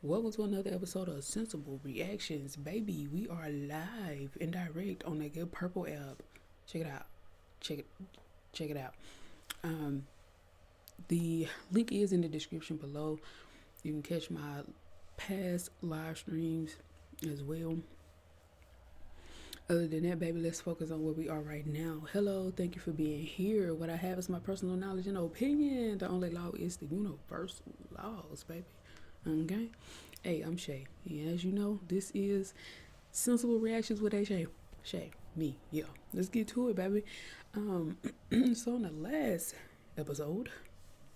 Welcome to another episode of Sensible Reactions. Baby, we are live and direct on that good purple app. Check it out. Check it out. Um, the link is in the description below. You can catch my past live streams as well. Other than that, baby, let's focus on where we are right now. Hello, thank you for being here. What I have is my personal knowledge and opinion. The only law is the universal laws, baby. Okay? Hey, I'm ShAyee. And as you know, this is Sensible Reactions with ShAyee. ShAyee, me, yeah. Let's get to it, baby. So in the last episode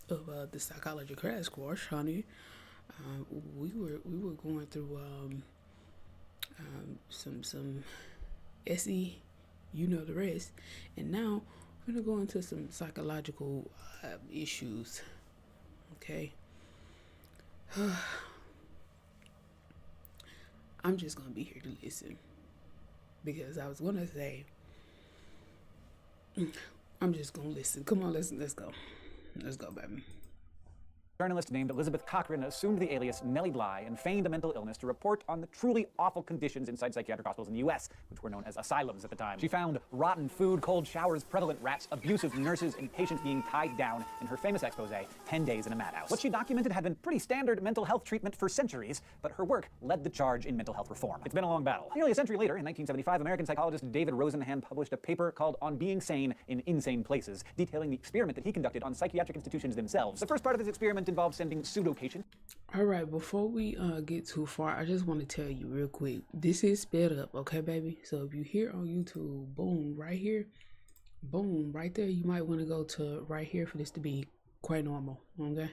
of the psychology crash course, honey, we were going through some SE, you know the rest, and now we're gonna go into some psychological issues. Okay. I'm just gonna be here to listen because I was gonna say I'm just gonna listen. Come on, let's go, baby. Journalist named Elizabeth Cochran assumed the alias Nellie Bly and feigned a mental illness to report on the truly awful conditions inside psychiatric hospitals in the U.S., which were known as asylums at the time. She found rotten food, cold showers, prevalent rats, abusive nurses, and patients being tied down in her famous expose, 10 Days in a Madhouse. What she documented had been pretty standard mental health treatment for centuries, but her work led the charge in mental health reform. It's been a long battle. Nearly a century later, in 1975, American psychologist David Rosenhan published a paper called On Being Sane in Insane Places, detailing the experiment that he conducted on psychiatric institutions themselves. The first part of this experiment involved sending pseudo-patients. All right, before we get too far, I just want to tell you real quick, this is sped up, okay, baby? So if you hear on YouTube, boom, right here, boom, right there, you might want to go to right here for this to be quite normal, okay?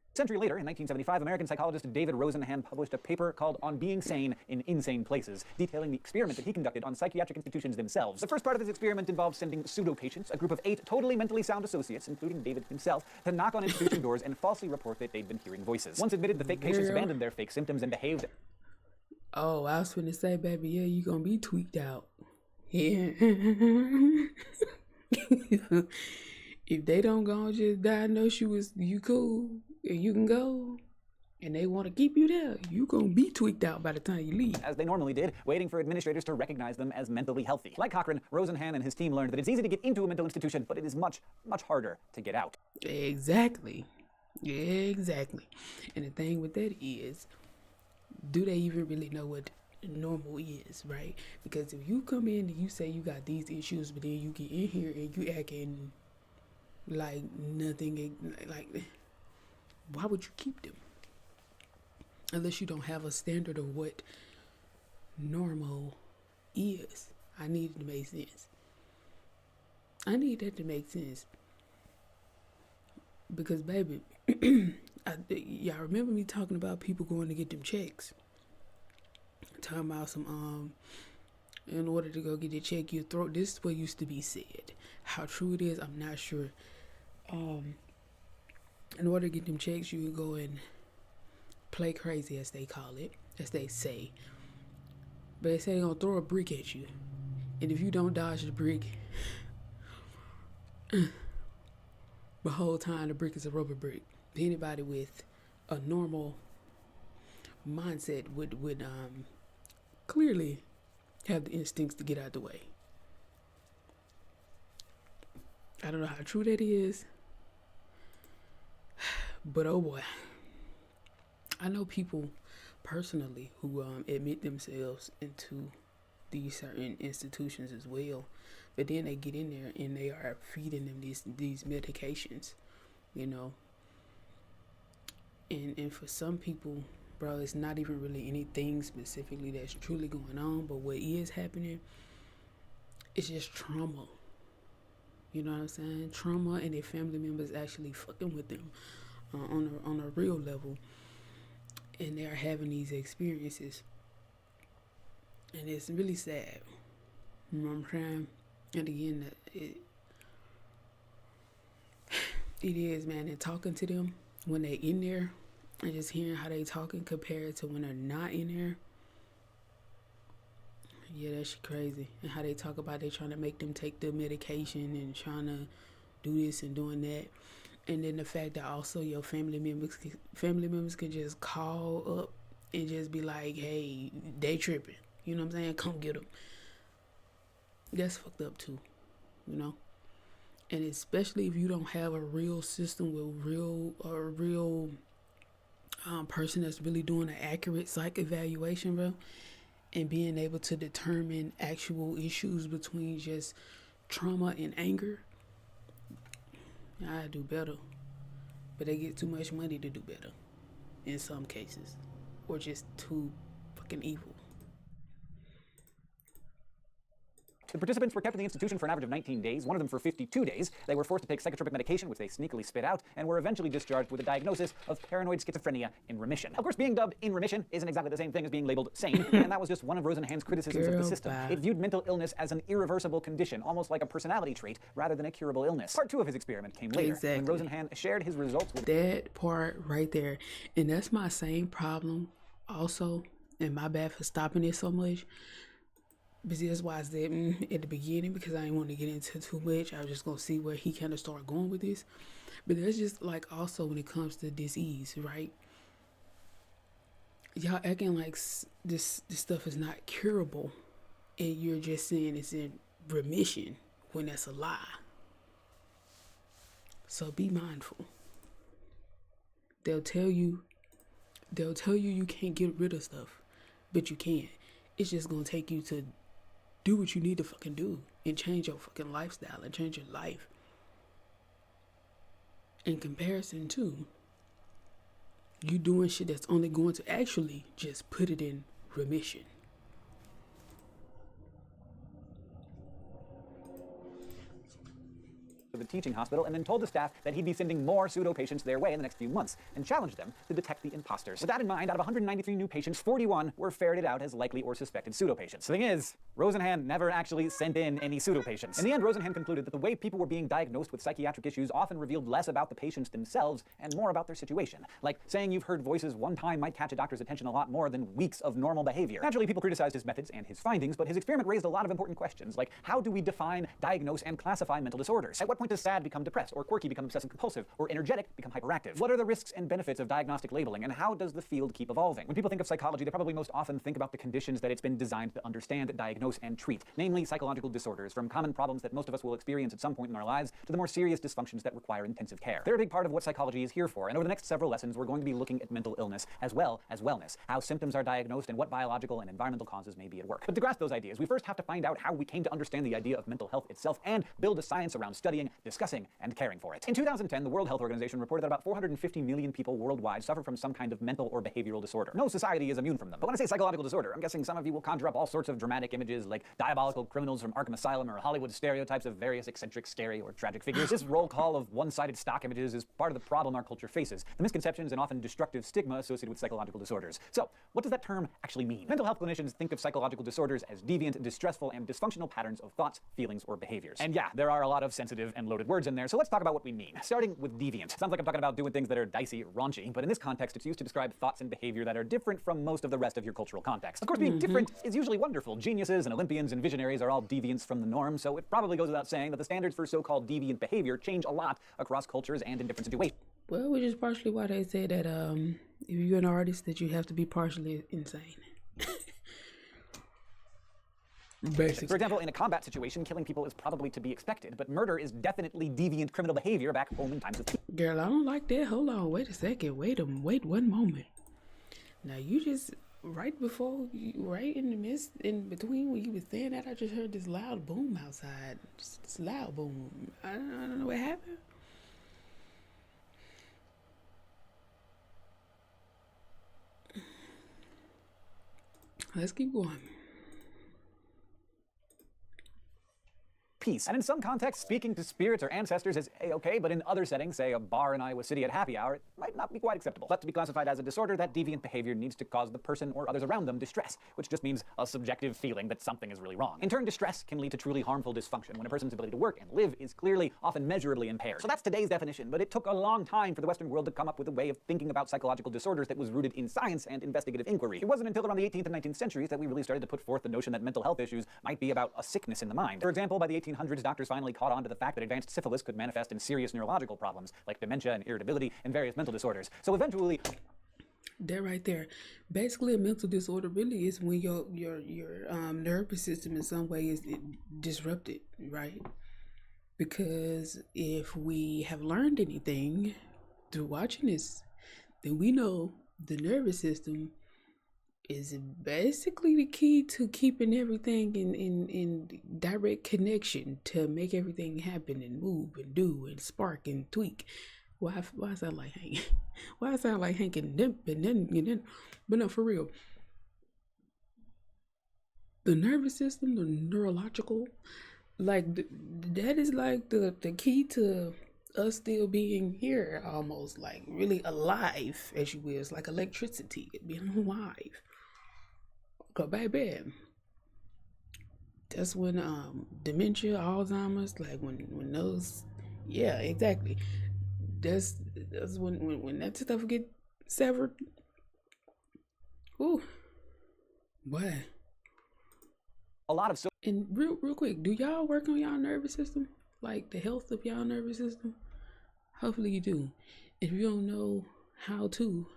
A century later, in 1975, American psychologist David Rosenhan published a paper called On Being Sane in Insane Places, detailing the experiment that he conducted on psychiatric institutions themselves. The first part of this experiment involved sending pseudo-patients, a group of 8 totally mentally sound associates, including David himself, to knock on institution doors and falsely report that they'd been hearing voices. Once admitted, the fake patients abandoned their fake symptoms and behaved. Oh, I was finna say, baby, yeah, you gonna be tweaked out. Yeah. If they don't go and just diagnose you as you cool and you can go, and they want to keep you there, you gonna be tweaked out by the time you leave. As they normally did, waiting for administrators to recognize them as mentally healthy. Like Cochran, Rosenhan and his team learned that it's easy to get into a mental institution, but it is much, much harder to get out. Exactly. Exactly. And the thing with that is, do they even really know what normal is, right? Because if you come in and you say you got these issues, but then you get in here and you acting like nothing, like, why would you keep them? Unless you don't have a standard of what normal is. I need it to make sense. I need that to make sense. Because, baby, y'all remember me talking about people going to get them checks? Talking about some, in order to go get your check, you throw, this is what used to be said. How true it is, I'm not sure. In order to get them checks, you can go and play crazy, as they call it, as they say. But they say they're gonna throw a brick at you, and if you don't dodge the brick, the whole time the brick is a rubber brick. Anybody with a normal mindset would clearly have the instincts to get out the way. I don't know how true that is, but oh boy, I know people personally who admit themselves into these certain institutions as well, but then they get in there and they are feeding them these medications, you know. And for some people, bro, it's not even really anything specifically that's truly going on, but what is happening is just trauma. You know what I'm saying? Trauma, and their family members actually fucking with them on a real level, and they're having these experiences, and it's really sad. You know what I'm saying? And again, it is, man. And talking to them when they in there, and just hearing how they talking compared to when they're not in there. Yeah, that shit crazy. And how they talk about they trying to make them take the medication and trying to do this and doing that. And then the fact that also your family members can just call up and just be like, hey, they tripping. You know what I'm saying? Come get them. That's fucked up too, you know? And especially if you don't have a real system with a real person that's really doing an accurate psych evaluation, bro, and being able to determine actual issues between just trauma and anger. I do better, but they get too much money to do better in some cases, or just too fucking evil. The participants were kept in the institution for an average of 19 days, one of them for 52 days. They were forced to take psychotropic medication, which they sneakily spit out, and were eventually discharged with a diagnosis of paranoid schizophrenia in remission. Of course, being dubbed in remission isn't exactly the same thing as being labeled sane, and that was just one of Rosenhan's criticisms of the system. It viewed mental illness as an irreversible condition, almost like a personality trait, rather than a curable illness. Part 2 of his experiment came later, when Rosenhan shared his results with... That part right there, and that's my same problem also, and my bad for stopping it so much. But see, that's why I said at the beginning, because I didn't want to get into too much. I was just going to see where he kind of started going with this. But that's just like also when it comes to disease, right? Y'all acting like this stuff is not curable. And you're just saying it's in remission when that's a lie. So be mindful. They'll tell you you can't get rid of stuff. But you can. It's just going to take you to do what you need to fucking do and change your fucking lifestyle and change your life. In comparison to you doing shit that's only going to actually just put it in remission. the teaching hospital and then told the staff that he'd be sending more pseudo-patients their way in the next few months and challenged them to detect the imposters. With that in mind, out of 193 new patients, 41 were ferreted out as likely or suspected pseudo-patients. The thing is, Rosenhan never actually sent in any pseudo-patients. In the end, Rosenhan concluded that the way people were being diagnosed with psychiatric issues often revealed less about the patients themselves and more about their situation. Like, saying you've heard voices one time might catch a doctor's attention a lot more than weeks of normal behavior. Naturally, people criticized his methods and his findings, but his experiment raised a lot of important questions, like how do we define, diagnose, and classify mental disorders? At what point does sad become depressed, or quirky become obsessive-compulsive, or energetic become hyperactive? What are the risks and benefits of diagnostic labeling, and how does the field keep evolving? When people think of psychology, they probably most often think about the conditions that it's been designed to understand, diagnose, and treat, namely psychological disorders, from common problems that most of us will experience at some point in our lives to the more serious dysfunctions that require intensive care. They're a big part of what psychology is here for, and over the next several lessons, we're going to be looking at mental illness as well as wellness, how symptoms are diagnosed, and what biological and environmental causes may be at work. But to grasp those ideas, we first have to find out how we came to understand the idea of mental health itself and build a science around studying, discussing, and caring for it. In 2010, the World Health Organization reported that about 450 million people worldwide suffer from some kind of mental or behavioral disorder. No society is immune from them. But when I say psychological disorder, I'm guessing some of you will conjure up all sorts of dramatic images like diabolical criminals from Arkham Asylum or Hollywood stereotypes of various eccentric, scary, or tragic figures. This roll call of one-sided stock images is part of the problem our culture faces, the misconceptions and often destructive stigma associated with psychological disorders. So, what does that term actually mean? Mental health clinicians think of psychological disorders as deviant, distressful, and dysfunctional patterns of thoughts, feelings, or behaviors. And yeah, there are a lot of sensitive and loaded words in there, so let's talk about what we mean. Starting with deviant. Sounds like I'm talking about doing things that are dicey, raunchy, but in this context, it's used to describe thoughts and behavior that are different from most of the rest of your cultural context. Of course, being different is usually wonderful. Geniuses and Olympians and visionaries are all deviants from the norm, so it probably goes without saying that the standards for so-called deviant behavior change a lot across cultures and in different situations. Well, which is partially why they say that if you're an artist, that you have to be partially insane. Basically. For example, in a combat situation, killing people is probably to be expected, but murder is definitely deviant criminal behavior back home in times of peace. Girl, I don't like that. Hold on, wait a second. Wait one moment. Now you just right in the midst, in between when you were saying that, I just heard this loud boom outside. Just this loud boom. I don't know what happened. Let's keep going. Peace. And in some contexts, speaking to spirits or ancestors is a-okay, but in other settings, say a bar in Iowa City at happy hour, it might not be quite acceptable. But to be classified as a disorder, that deviant behavior needs to cause the person or others around them distress, which just means a subjective feeling that something is really wrong. In turn, distress can lead to truly harmful dysfunction when a person's ability to work and live is clearly, often measurably impaired. So that's today's definition, but it took a long time for the Western world to come up with a way of thinking about psychological disorders that was rooted in science and investigative inquiry. It wasn't until around the 18th and 19th centuries that we really started to put forth the notion that mental health issues might be about a sickness in the mind. For example, by the 1800s, 1800s, doctors finally caught on to the fact that advanced syphilis could manifest in serious neurological problems, like dementia and irritability and various mental disorders. So eventually... That right there, basically a mental disorder really is when your nervous system in some way is disrupted, right? Because if we have learned anything through watching this, then we know the nervous system is basically the key to keeping everything in direct connection to make everything happen and move and do and spark and tweak. Why I sound like Hank? Why I sound like Hank and then? But no, for real. The nervous system, the neurological, like that is like the key to us still being here, almost like really alive, as you will. It's like electricity, being alive. Cause baby, that's when dementia, Alzheimer's, like when those, yeah, exactly. That's when that stuff get severed. Ooh, boy. A lot of And real quick, do y'all work on y'all nervous system? Like the health of y'all nervous system? Hopefully you do. If you don't know how to,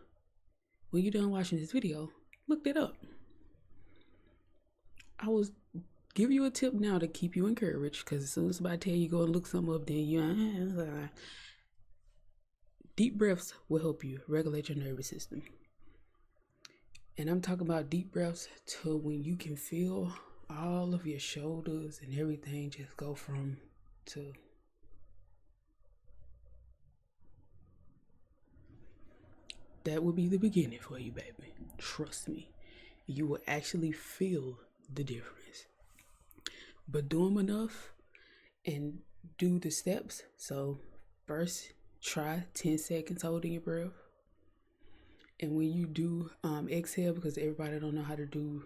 when you're done watching this video, look that up. I will give you a tip now to keep you encouraged, because as soon as somebody tell you go and look something up, then you deep breaths will help you regulate your nervous system. And I'm talking about deep breaths to when you can feel all of your shoulders and everything just go from to. That will be the beginning for you, baby. Trust me. You will actually feel the difference. But do them enough and do the steps. So first, try 10 seconds holding your breath. And when you do exhale, because everybody don't know how to do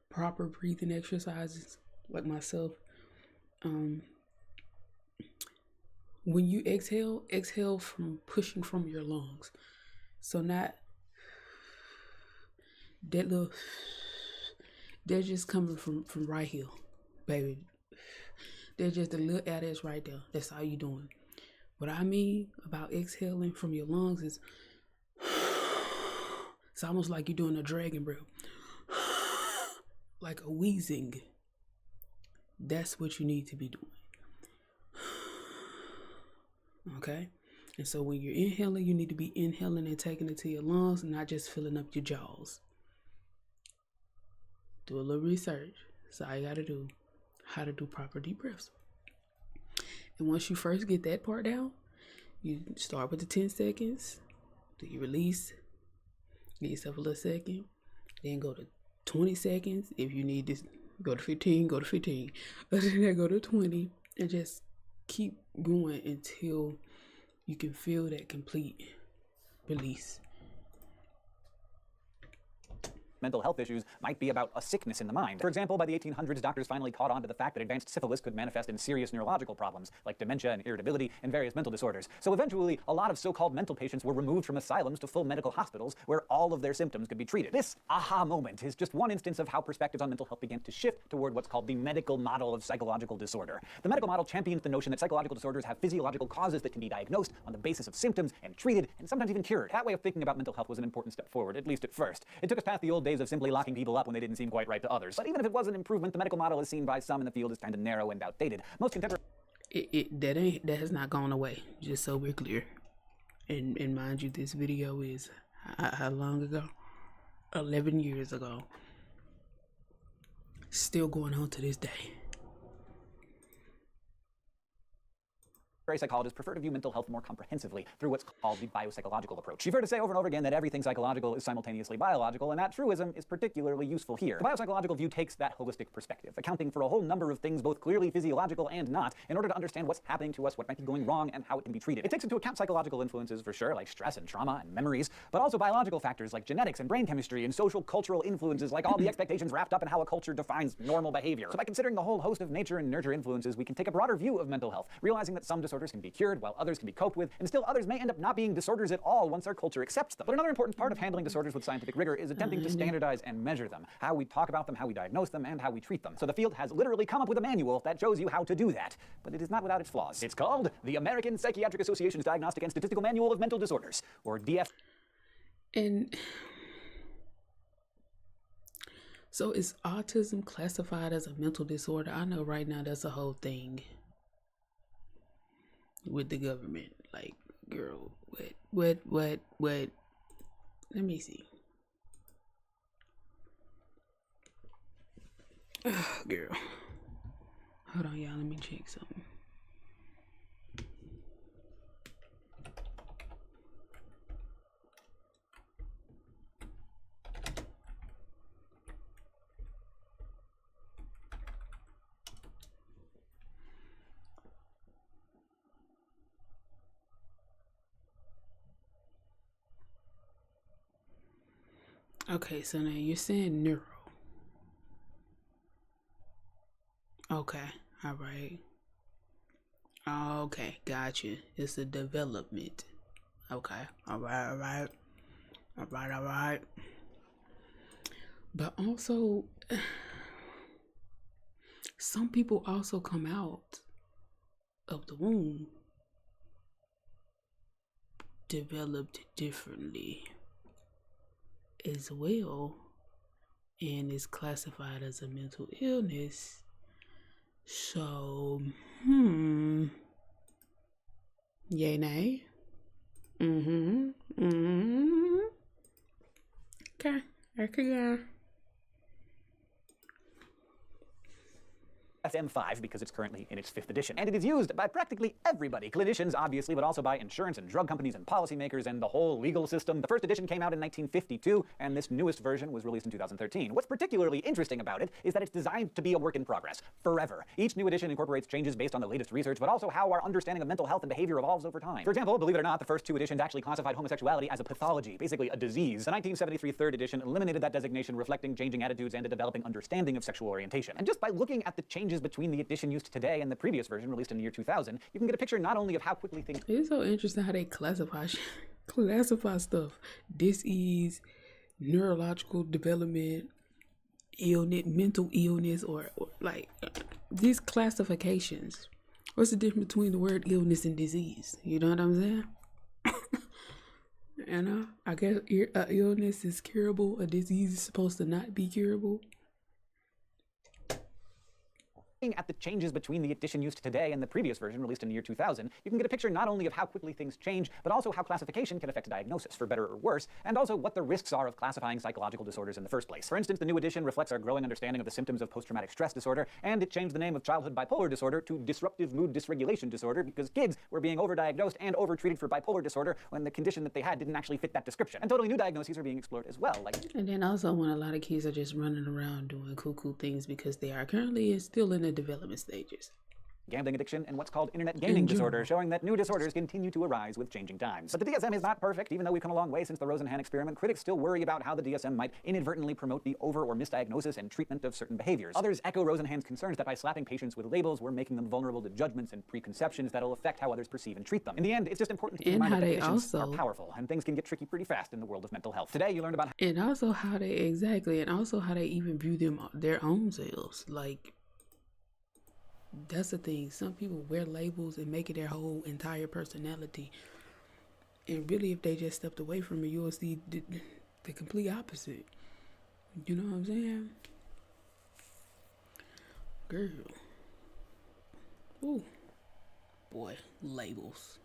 proper breathing exercises like myself, when you exhale from pushing from your lungs. So not that little, they're just coming from right here, baby. There's just a little air that's right there. That's all you doing. What I mean about exhaling from your lungs is it's almost like you're doing a dragon breath. Like a wheezing. That's what you need to be doing. Okay? And so when you're inhaling, you need to be inhaling and taking it to your lungs, not just filling up your jaws. Do a little research. That's all you gotta do. How to do proper deep breaths. And once you first get that part down, you start with the 10 seconds. Do you release? Give yourself a little second. Then go to 20 seconds. If you need this, go to 15, go to 15. Then go to 20. And just keep going until you can feel that complete release. Mental health issues might be about a sickness in the mind. For example, by the 1800s, doctors finally caught on to the fact that advanced syphilis could manifest in serious neurological problems, like dementia and irritability and various mental disorders. So eventually, a lot of so-called mental patients were removed from asylums to full medical hospitals where all of their symptoms could be treated. This aha moment is just one instance of how perspectives on mental health began to shift toward what's called the medical model of psychological disorder. The medical model champions the notion that psychological disorders have physiological causes that can be diagnosed on the basis of symptoms and treated and sometimes even cured. That way of thinking about mental health was an important step forward, at least at first. It took us past the old days of simply locking people up when they didn't seem quite right to others. But even if it was an improvement, the medical model is seen by some in the field as kind of narrow and outdated. Most contemporary... That has not gone away, just so we're clear. And mind you, this video is how long ago? 11 years ago. Still going on to this day. Psychologists prefer to view mental health more comprehensively through what's called the biopsychological approach. You've heard us say over and over again that everything psychological is simultaneously biological, and that truism is particularly useful here. The biopsychological view takes that holistic perspective, accounting for a whole number of things, both clearly physiological and not, in order to understand what's happening to us, what might be going wrong, and how it can be treated. It takes into account psychological influences for sure, like stress and trauma and memories, but also biological factors like genetics and brain chemistry and social cultural influences like all the expectations wrapped up in how a culture defines normal behavior. So by considering the whole host of nature and nurture influences, we can take a broader view of mental health, realizing that some disorders disorders can be cured, while others can be coped with, and still others may end up not being disorders at all once our culture accepts them. But another important part of handling disorders with scientific rigor is attempting to standardize and measure them, how we talk about them, how we diagnose them, and how we treat them. So the field has literally come up with a manual that shows you how to do that, but it is not without its flaws. It's called the American Psychiatric Association's Diagnostic and Statistical Manual of Mental Disorders, or DF. And so is autism classified as a mental disorder? I know right now that's a whole thing with the government. Like, girl, what? Let me see. Girl. Hold on, y'all. Let me check something. Okay, so now you're saying neuro. Okay, all right. Okay, gotcha. It's a development. Okay, all right. But also, some people also come out of the womb developed differently as well, and is classified as a mental illness. So, yay, nay? Okay, I could go. DSM-5 because it's currently in its 5th edition. And it is used by practically everybody. Clinicians, obviously, but also by insurance and drug companies and policymakers and the whole legal system. The first edition came out in 1952, and this newest version was released in 2013. What's particularly interesting about it is that it's designed to be a work in progress, forever. Each new edition incorporates changes based on the latest research, but also how our understanding of mental health and behavior evolves over time. For example, believe it or not, the first 2 editions actually classified homosexuality as a pathology, basically a disease. The 1973 3rd edition eliminated that designation, reflecting changing attitudes and a developing understanding of sexual orientation. And just by looking at the changes between the edition used today and the previous version released in the year 2000, you can get a picture not only of how quickly things... It's so interesting how they classify stuff. Disease, neurological development, illness, mental illness, or like these classifications. What's the difference between the word illness and disease? You know what I'm saying? I guess illness is curable. A disease is supposed to not be curable. Looking at the changes between the edition used today and the previous version released in the year 2000, you can get a picture not only of how quickly things change, but also how classification can affect diagnosis, for better or worse, and also what the risks are of classifying psychological disorders in the first place. For instance, the new edition reflects our growing understanding of the symptoms of post-traumatic stress disorder, and it changed the name of childhood bipolar disorder to disruptive mood dysregulation disorder because kids were being overdiagnosed and overtreated for bipolar disorder when the condition that they had didn't actually fit that description. And totally new diagnoses are being explored as well. And then also when a lot of kids are just running around doing cuckoo things because they are currently still in the development stage. Gambling addiction, and what's called internet gaming disorder, showing that new disorders continue to arise with changing times. But the DSM is not perfect. Even though we've come a long way since the Rosenhan experiment, critics still worry about how the DSM might inadvertently promote the over- or misdiagnosis and treatment of certain behaviors. Others echo Rosenhan's concerns that by slapping patients with labels, we're making them vulnerable to judgments and preconceptions that'll affect how others perceive and treat them. In the end, it's just important to keep in mind that conditions are powerful, and things can get tricky pretty fast in the world of mental health. Today, you learned about and also how they even view their own selves. Like, that's the thing. Some people wear labels and make it their whole entire personality. And really, if they just stepped away from it, you'll see the complete opposite. You know what I'm saying? Girl. Ooh. Boy, labels.